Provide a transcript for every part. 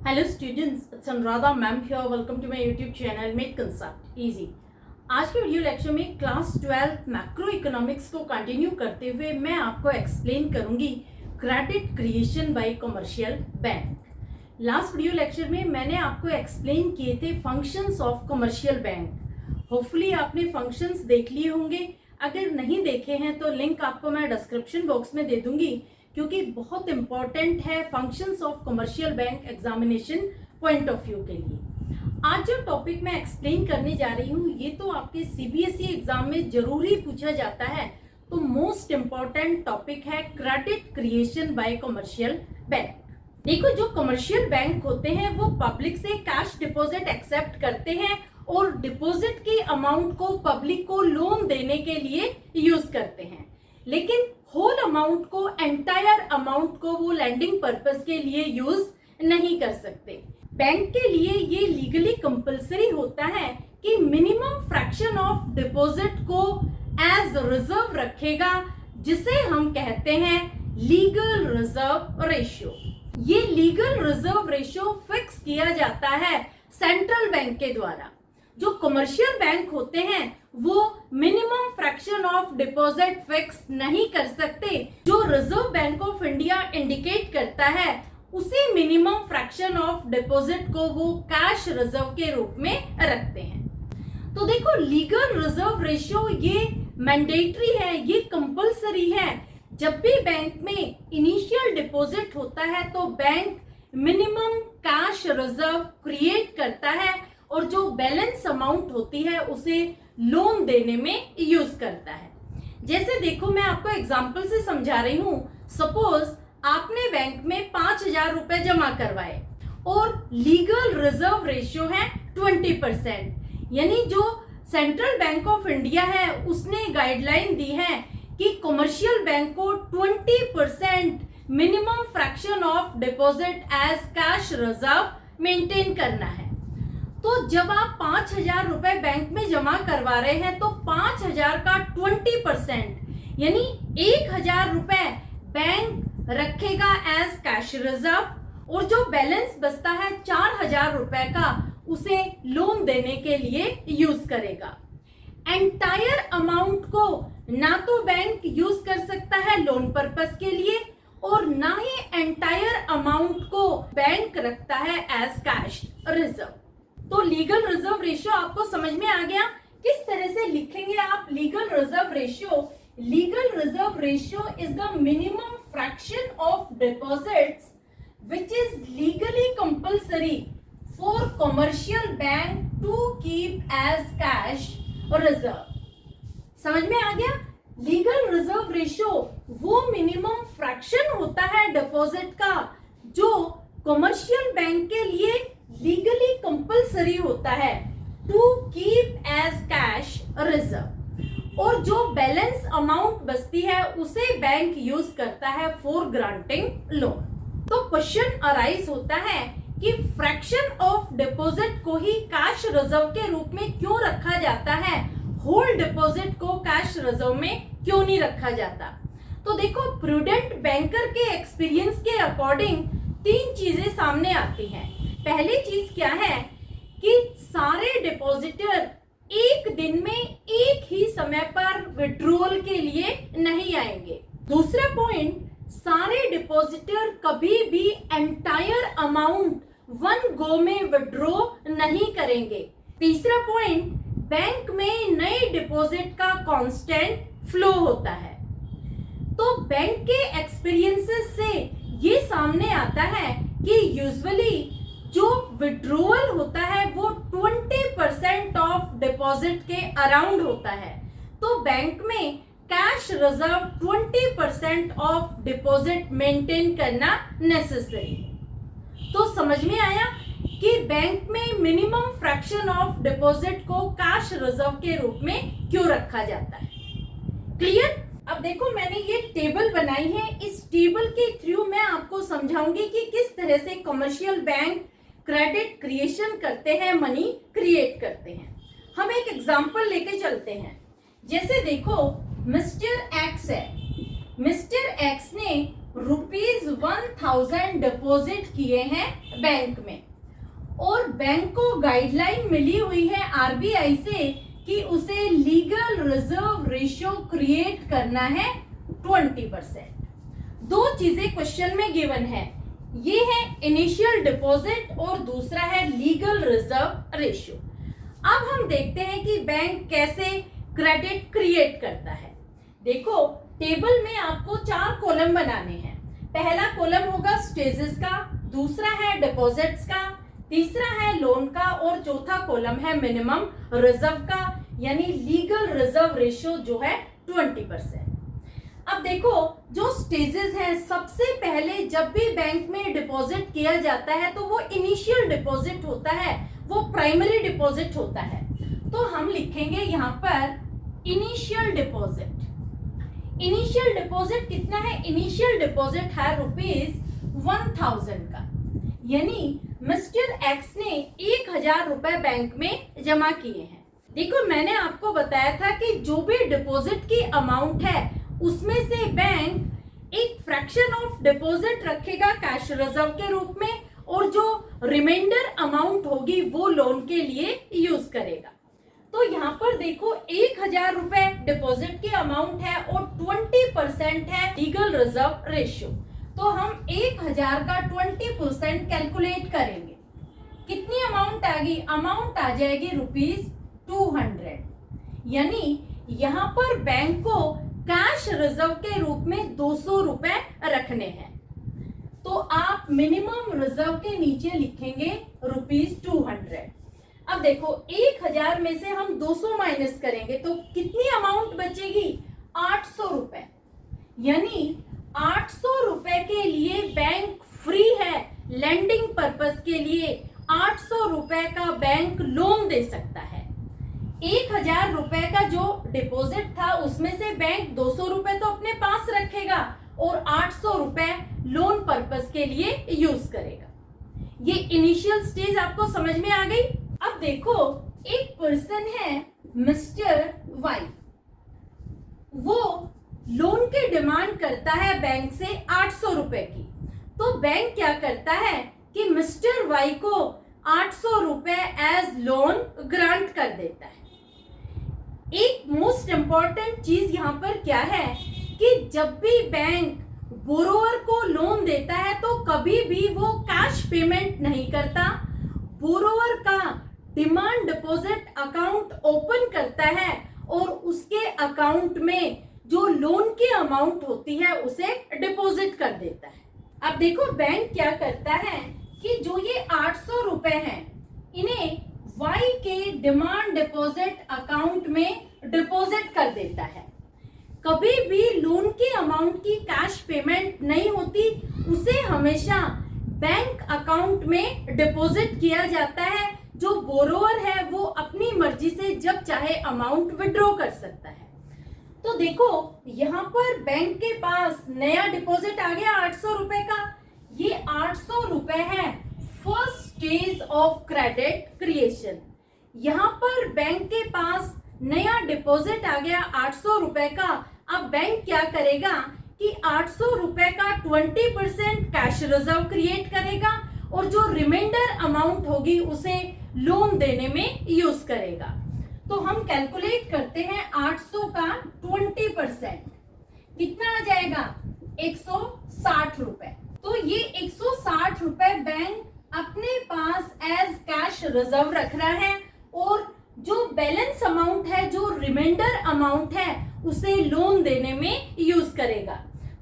Hello students, it's Anuradha ma'am here. Welcome to my YouTube channel make concept easy. आज के video lecture में class 12 macro economics को continue करते हुए मैं आपको एक्सप्लेन करूंगी credit creation by commercial bank. Last video lecture में मैंने आपको एक्सप्लेन किए थे functions of commercial bank. Hopefully आपने फंक्शंस देख लिए होंगे। अगर नहीं देखे हैं तो लिंक आपको मैं डिस्क्रिप्शन बॉक्स में दे दूंगी, क्योंकि बहुत इंपॉर्टेंट है functions of commercial bank examination point of view के लिए। आज जो टॉपिक मैं एक्सप्लेन करने जा रही हूँ ये तो आपके सीबीएसई एग्जाम में जरूरी पूछा जाता है। तो मोस्ट इंपॉर्टेंट टॉपिक है credit creation by commercial bank. देखो, जो कमर्शियल बैंक होते हैं वो पब्लिक से कैश डिपॉजिट एक्सेप्ट करते हैं और डिपॉजिट की अमाउंट को पब्लिक को लोन देने के लिए यूज करते हैं, लेकिन होल अमाउंट को, एंटायर अमाउंट को वो लैंडिंग पर्पस के लिए यूज नहीं कर सकते। बैंक के लिए ये लीगली कंपलसरी होता है कि मिनिमम फ्रैक्शन ऑफ डिपॉजिट को एज रिजर्व रखेगा, जिसे हम कहते हैं लीगल रिजर्व रेशियो। ये लीगल रिजर्व रेशियो फिक्स किया जाता है सेंट्रल बैंक के द्वारा। जो कमर्शियल बैंक होते हैं वो minimum fraction of deposit fix नहीं कर सकते। जो reserve bank of India indicate करता है उसी मिनिमम फ्रैक्शन ऑफ डिपॉजिट को वो कैश रिजर्व के रूप में रखते हैं। तो देखो, लीगल रिजर्व रेशियो ये मैंडेटरी है, ये कंपलसरी है। जब भी बैंक में इनिशियल डिपॉजिट होता है तो bank minimum cash reserve create करता है और जो बैलेंस अमाउंट होती है उसे लोन देने में यूज करता है। जैसे देखो, मैं आपको एग्जांपल से समझा रही हूँ। सपोज आपने बैंक में 5,000 रुपए जमा करवाए और लीगल रिजर्व रेशियो है 20%। यानी जो सेंट्रल बैंक ऑफ इंडिया है उसने गाइडलाइन दी है कि कमर्शियल बैंक को 20% minimum fraction of deposit as cash reserve maintain करना है। तो जब आप 5,000 रुपए बैंक में जमा करवा रहे हैं तो 5,000 का 20% यानी 1,000 रुपए बैंक रखेगा एज कैश रिजर्व, और जो बैलेंस बचता है 4,000 रुपए का उसे लोन देने के लिए यूज करेगा। एंटायर अमाउंट को ना तो बैंक यूज कर सकता है लोन पर्पस के लिए और ना ही एंटायर अमाउंट को बैंक रखता है एज कैश रिजर्व। तो लीगल रिजर्व रेशियो आपको समझ में आ गया। किस तरह से लिखेंगे आप legal reserve ratio? Legal reserve ratio is the minimum fraction of deposits which is legally compulsory for commercial bank to keep as cash reserve. समझ में आ गया? लीगल रिजर्व रेशियो वो मिनिमम फ्रैक्शन होता है डिपॉजिट का जो कमर्शियल बैंक के लिए लीगली कंपलसरी होता है to keep as cash reserve, और जो बैलेंस अमाउंट बचती है उसे बैंक यूज करता है फॉर ग्रांटिंग लोन। तो क्वेश्चन अराइज होता है कि फ्रैक्शन ऑफ डिपॉजिट को ही कैश रिजर्व के रूप में क्यों रखा जाता है, होल डिपॉजिट को कैश रिजर्व में क्यों नहीं रखा जाता? तो देखो, प्रूडेंट बैंकर के एक्सपीरियंस के अकॉर्डिंग 3 चीजें सामने आती हैं। पहली चीज क्या है कि सारे डिपॉजिटर एक दिन में एक ही समय पर विड्रॉल के लिए नहीं आएंगे। दूसरा पॉइंट, सारे डिपॉजिटर कभी भी एंटायर अमाउंट वन गो में विड्रॉ नहीं करेंगे। तीसरा पॉइंट, बैंक में नए डिपॉजिट का कांस्टेंट फ्लो होता है। तो बैंक के एक्सपीरियंसेस से ये सामने आता है कि यूजुअली जो विड्रॉल होता है वो 20% ऑफ डिपॉजिट के अराउंड होता है। तो बैंक में cash reserve 20% of deposit maintain करना नेसेसरी है। तो समझ में आया कि बैंक में मिनिमम फ्रैक्शन ऑफ डिपॉजिट को कैश रिजर्व के रूप में क्यों रखा जाता है। क्लियर? अब देखो, मैंने ये टेबल बनाई है। इस टेबल के थ्रू मैं आपको समझाऊंगी कि किस तरह से कमर्शियल बैंक क्रेडिट क्रिएशन करते हैं, मनी क्रिएट करते हैं। हम एक एग्जांपल लेके चलते हैं। जैसे देखो, मिस्टर एक्स है। मिस्टर एक्स ने ₹1000 डिपॉजिट किए हैं बैंक में, और बैंक को गाइडलाइन मिली हुई है आरबीआई से कि उसे लीगल रिजर्व रेशियो क्रिएट करना है 20%। दो चीजें क्वेश्चन में गिवन है, ये है इनिशियल डिपॉजिट और दूसरा है लीगल रिजर्व रेशियो। अब हम देखते हैं कि बैंक कैसे क्रेडिट क्रिएट करता है। देखो, टेबल में आपको 4 कॉलम बनाने हैं। पहला कॉलम होगा स्टेजेस का, दूसरा है डिपॉजिट्स का, तीसरा है लोन का, और चौथा कॉलम है मिनिमम रिजर्व का, यानी लीगल रिजर्व रेशियो जो है 20%। अब देखो, जो स्टेजेस हैं, सबसे पहले जब भी बैंक में डिपॉजिट किया जाता है तो वो इनिशियल डिपॉजिट होता है, वो प्राइमरी डिपॉजिट होता है। तो हम लिखेंगे यहाँ पर इनिशियल डिपॉजिट। इनिशियल डिपॉजिट कितना है? इनिशियल डिपॉजिट है ₹1000 का, यानी मिस्टर एक्स ने 1000 रुपए बैंक में जमा किए हैं। देखो, मैंने आपको बताया था कि जो भी डिपॉजिट की अमाउंट है उसमें से बैंक एक फ्रैक्शन ऑफ डिपॉजिट रखेगा कैश रिजर्व के रूप में, और जो रिमाइंडर अमाउंट होगी वो लोन के लिए यूज करेगा। तो यहाँ पर देखो, 1000 रुपए डिपॉजिट की अमाउंट है और 20% है लीगल रिजर्व रेशियो। तो हम 1000 का 20% कैलकुलेट करेंगे। कितनी अमाउंट आएगी? अमाउंट आ जाएगी ₹200, यानी यहाँ पर बैंक को कैश रिजर्व के रूप में 200 रुपए रखने हैं। तो आप मिनिमम रिजर्व के नीचे लिखेंगे ₹200। अब देखो, 1000 में से हम 200 माइनस करेंगे तो कितनी अमाउंट बचेगी? 800 रुपए, यानी 800 रुपए के लिए बैंक फ्री है लेंडिंग पर्पस के लिए। 800 रुपए का बैंक लोन दे सकता है। 1000 रुपए का जो डिपॉजिट था उसमें से बैंक 200 रुपए तो अपने पास रखेगा और 800 रुपए लोन पर्पस के लिए यूज करेगा। ये इनिशियल स्टेज आपको समझ में आ गई। अब देखो, एक पर्सन है मिस्टर वाई, वो लोन की डिमांड करता है बैंक से 800 रुपए की। तो बैंक क्या करता है कि मिस्टर वाई को 800 रुपए एज लोन ग्रांट कर देता है। एक मोस्ट इंपॉर्टेंट चीज यहाँ पर क्या है कि जब भी बैंक बोरोवर को लोन देता है तो कभी भी वो कैश पेमेंट नहीं करता। बोरोवर का डिमांड डिपॉजिट अकाउंट ओपन करता है और उसके अकाउंट में जो लोन की अमाउंट होती है उसे डिपॉजिट कर देता है। अब देखो, बैंक क्या करता है कि जो ये 800 रुपए हैं, इन्हें वाई के डिमांड डिपॉजिट अकाउंट में डिपॉजिट कर देता है। कभी भी लोन की अमाउंट की कैश पेमेंट नहीं होती, उसे हमेशा बैंक अकाउंट में डिपॉजिट किया जाता है। जो बोरोवर है वो अपनी मर्जी से जब चाहे अमाउंट विड्रॉ कर सकता है। तो देखो, यहाँ पर बैंक के पास नया डिपॉजिट आ गया 800 रुपए का। ये 800 रुपए है first stage of credit creation. यहाँ पर बैंक के पास नया डिपॉजिट आ गया 800 रुपए का। अब बैंक क्या करेगा कि 800 रुपए का 20% कैश रिजर्व क्रिएट करेगा और जो रिमाइंडर अमाउंट होगी उसे लोन देने में यूज करेगा। तो हम कैलकुलेट करते हैं 800 का 20%, कितना आ जाएगा? 160 रुपए। तो ये 160 रुपए बैंक अपने पास एज कैश रिजर्व रख रहा है और जो बैलेंस अमाउंट है, जो रिमाइंडर अमाउंट है, उसे लोन देने में यूज करेगा।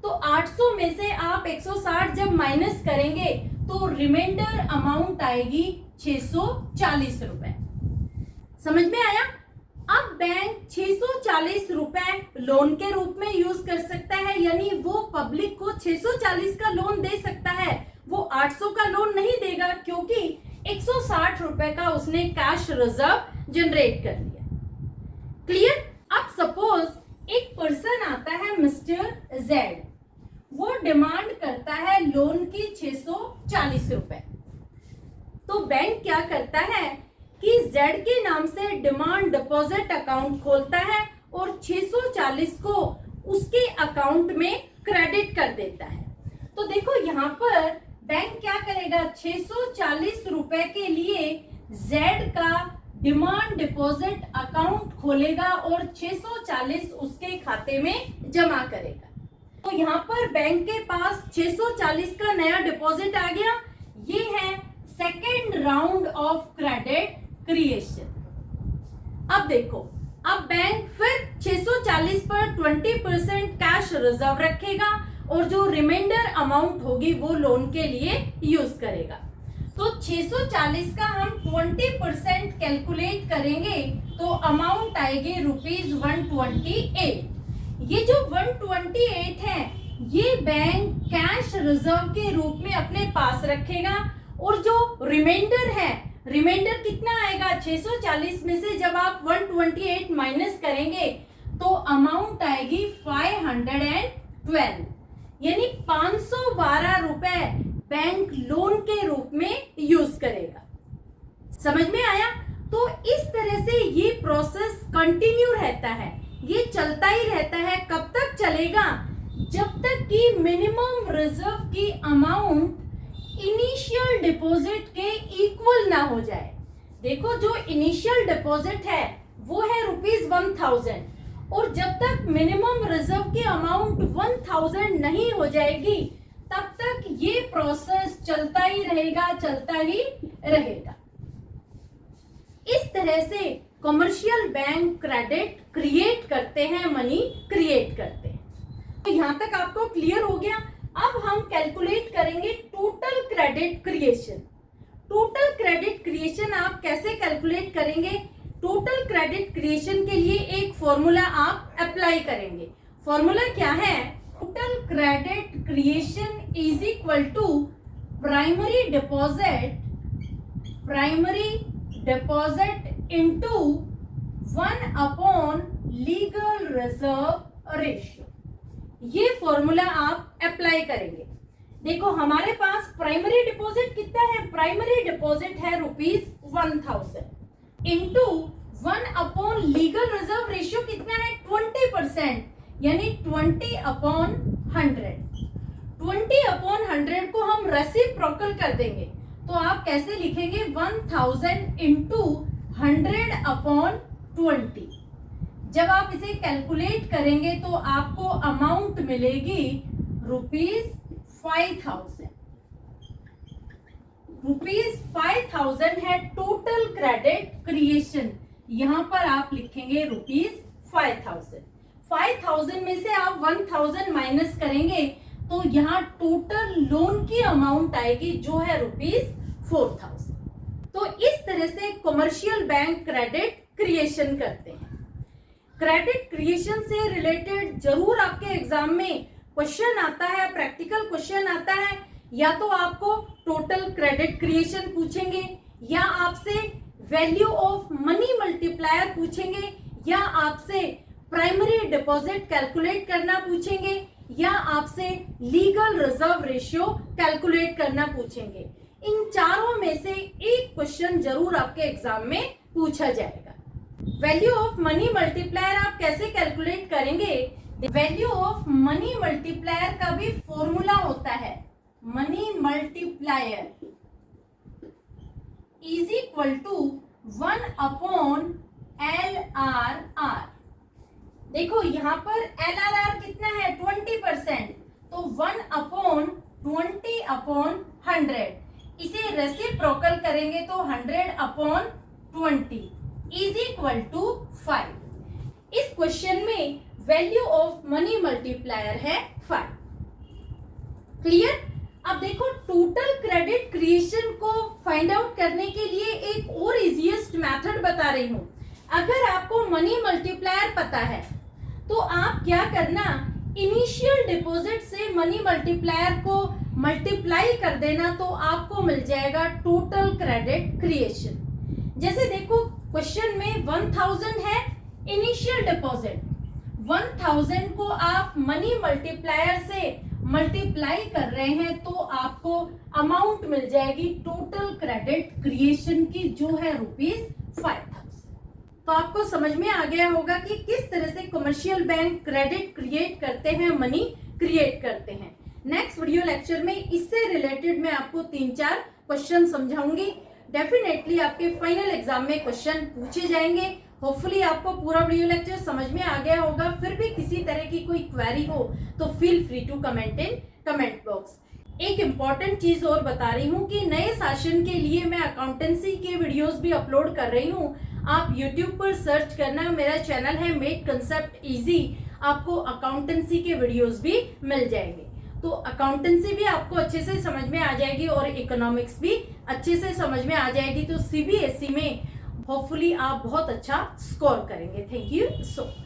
तो 800 में से आप 160 जब माइनस करेंगे तो रिमाइंडर अमाउंट आएगी 640 रुपए। समझ में आया? अब बैंक 640 रुपए लोन के रूप में यूज कर सकता है, यानी वो पब्लिक को 640 का लोन दे सकता है। वो 800 का लोन नहीं देगा क्योंकि 160 रुपए का उसने कैश रिजर्व जनरेट कर लिया। क्लियर? अब सपोज एक पर्सन आता है मिस्टर जेड, वो डिमांड करता है लोन की 640 रुपए। तो बैंक क्या करता है कि जेड के नाम से डिमांड डिपॉजिट अकाउंट खोलता है और 640 को उसके अकाउंट में क्रेडिट कर देता है। तो देखो यहाँ पर बैंक क्या करेगा, 640 रुपए के लिए जेड का डिमांड डिपॉजिट अकाउंट खोलेगा और 640 उसके खाते में जमा करेगा। तो यहाँ पर बैंक के पास 640 का नया डिपॉजिट आ गया। ये है second round of credit creation. अब देखो, अब बैंक फिर 640 पर 20% कैश रिजर्व रखेगा और जो रिमाइंडर अमाउंट होगी वो लोन के लिए यूज करेगा। तो 640 का हम 20% कैलकुलेट करेंगे तो अमाउंट आएगी ₹128। ये जो 128 है ये बैंक कैश रिजर्व के रूप में अपने पास रखेगा और जो रिमाइंडर है, रिमाइंडर कितना आएगा, 640 में से जब आप 128 माइनस करेंगे तो अमाउंट आएगी 512, यानी 512 रुपए बैंक लोन के रूप में यूज करेगा। समझ में आया? तो इस तरह से ये प्रोसेस कंटिन्यू रहता है, ये चलता ही रहता है। कब तक चलेगा? जब तक कि मिनिमम रिजर्व की अमाउंट इनिशियल डिपॉजिट के इक्वल ना हो जाए। देखो, जो इनिशियल डिपॉजिट है वो है ₹1000 और जब तक मिनिमम रिजर्व की अमाउंट 1000 नहीं हो जाएगी तब तक ये प्रोसेस चलता ही रहेगा, चलता ही रहेगा। इस तरह से कमर्शियल बैंक क्रेडिट क्रिएट करते हैं, मनी क्रिएट करते हैं। तो यहां तक आपको क्लियर हो गया। अब हम कैलकुलेट करेंगे total credit creation. Total credit creation आप कैसे कैलकुलेट करेंगे? टोटल क्रेडिट क्रिएशन के लिए एक फॉर्मूला आप अप्लाई करेंगे। फॉर्मूला क्या है? Total credit creation is equal to primary deposit into 1 legal reserve ratio. ये फॉर्मूला आप अप्लाई करेंगे। देखो, हमारे पास प्राइमरी डिपॉजिट कितना है? प्राइमरी डिपॉजिट है ₹1000 इंटू 1 लीगल रिजर्व रेशियो कितना है? 20%, यानी 20/100। 20/100 को हम रेसिप्रोकल कर देंगे तो आप कैसे लिखेंगे? 1000 इंटू 100/20। जब आप इसे कैलकुलेट करेंगे तो आपको अमाउंट मिलेगी ₹5000। ₹5000 है टोटल क्रेडिट क्रिएशन। यहां पर आप लिखेंगे ₹5000। 5000 में से आप 1000 माइनस करेंगे तो यहाँ टोटल लोन की अमाउंट आएगी जो है ₹4000। तो इस तरह से कमर्शियल बैंक क्रेडिट क्रिएशन करते हैं। क्रेडिट क्रिएशन से रिलेटेड जरूर आपके एग्जाम में क्वेश्चन आता है, प्रैक्टिकल क्वेश्चन आता है। या तो आपको टोटल क्रेडिट क्रिएशन पूछेंगे, या आपसे वैल्यू ऑफ मनी मल्टीप्लायर पूछेंगे, या आपसे प्राइमरी डिपॉजिट कैलकुलेट करना पूछेंगे, या आपसे लीगल रिजर्व रेशियो कैलकुलेट करना पूछेंगे। इन चारों में से एक क्वेश्चन जरूर आपके एग्जाम में पूछा जाएगा। वैल्यू ऑफ मनी मल्टीप्लायर आप कैसे कैलकुलेट करेंगे? वैल्यू ऑफ मनी मल्टीप्लायर का भी फॉर्मूला होता है। Money multiplier is equal to 1/LRR। देखो, यहाँ पर LRR कितना है? 20%, तो 1/20/100। इसे रेसिप्रोकल करेंगे तो 100/20 इज इक्वल टू 5। इस क्वेश्चन में वैल्यू ऑफ मनी मल्टीप्लायर है 5। क्लियर? अब देखो, टोटल क्रेडिट क्रिएशन को फाइंड आउट करने के लिए एक और इजीएस्ट मेथड बता रही हूं। अगर आपको मनी मल्टीप्लायर पता है तो आप क्या करना, इनिशियल डिपॉजिट से मनी मल्टीप्लायर को मल्टीप्लाई कर देना तो आपको मिल जाएगा टोटल क्रेडिट क्रिएशन। जैसे देखो, क्वेश्चन में 1000 है इनिशियल डिपॉजिट, 1000 को आप मनी मल्टीप्लायर से मल्टीप्लाई कर रहे हैं तो आपको अमाउंट मिल जाएगी टोटल क्रेडिट क्रिएशन की, जो है ₹5000। तो आपको समझ में आ गया होगा कि किस तरह से कमर्शियल बैंक क्रेडिट क्रिएट करते हैं, मनी क्रिएट करते हैं। नेक्स्ट वीडियो लेक्चर में इससे रिलेटेड मैं आपको 3-4 क्वेश्चन समझाऊंगी। डेफिनेटली आपके फाइनल एग्जाम में क्वेश्चन पूछे जाएंगे। होपफुली आपको पूरा वीडियो लेक्चर समझ में आ गया होगा। फिर भी किसी तरह की कोई क्वेरी हो तो feel free to comment in comment box. एक इम्पॉर्टेंट चीज और बता रही हूँ कि नए सेशन के लिए मैं अकाउंटेंसी के वीडियोस भी अपलोड कर रही हूँ। आप YouTube पर सर्च करना, मेरा चैनल है मेक कंसेप्ट इजी, आपको अकाउंटेंसी के वीडियोस भी मिल जाएंगे। तो अकाउंटेंसी भी आपको अच्छे से समझ में आ जाएगी और इकोनॉमिक्स भी अच्छे से समझ में आ जाएगी। तो CBSE में होपफुली आप बहुत अच्छा स्कोर करेंगे। Thank you so much.